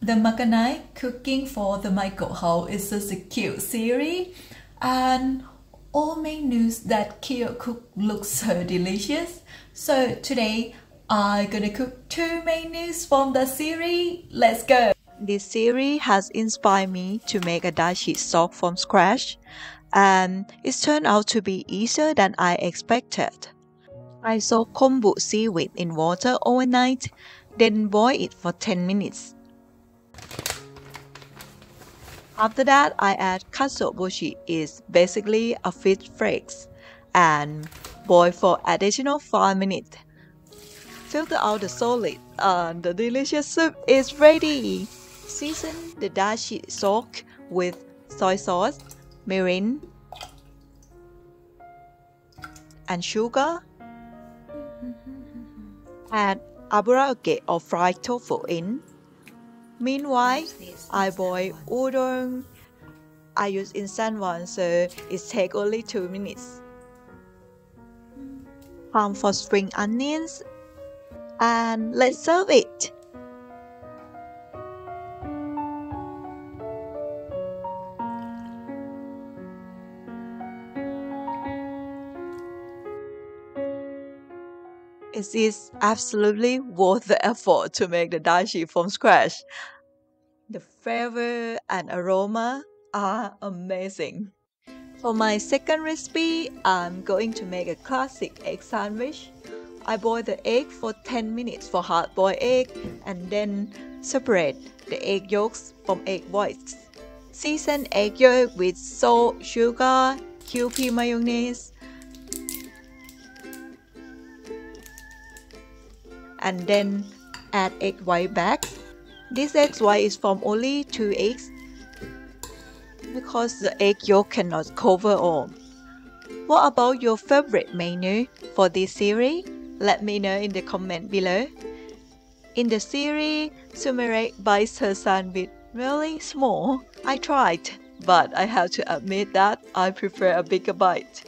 The Makanai cooking for the Michael Ho is such a cute series, and all menus that Kyo cook look so delicious. So today I'm gonna cook 2 menus from the series. Let's go! This series has inspired me to make a dashi sauce from scratch, and it's turned out to be easier than I expected. I soak kombu seaweed in water overnight, then boil it for 10 minutes. After that, I add katsuobushi, is basically a fish flakes, and boil for additional 5 minutes. Filter out the solid, and the delicious soup is ready. Season the dashi soak with soy sauce, mirin, and sugar. Add aburage or fried tofu in. Meanwhile, I boil udon. I use instant one, so it takes only 2 minutes. Time for spring onions, and let's serve it. It is absolutely worth the effort to make the dashi from scratch. The flavor and aroma are amazing. For my second recipe, I'm going to make a classic egg sandwich. I boil the egg for 10 minutes for hard-boiled egg, and then separate the egg yolks from egg whites. Season egg yolk with salt, sugar, Kewpie mayonnaise, and then add egg white back. This egg white is from only 2 eggs because the egg yolk cannot cover all. What about your favorite menu for this series? Let me know in the comment below. In the series, Sumire bites her sandwich really small. I tried, but I have to admit that I prefer a bigger bite.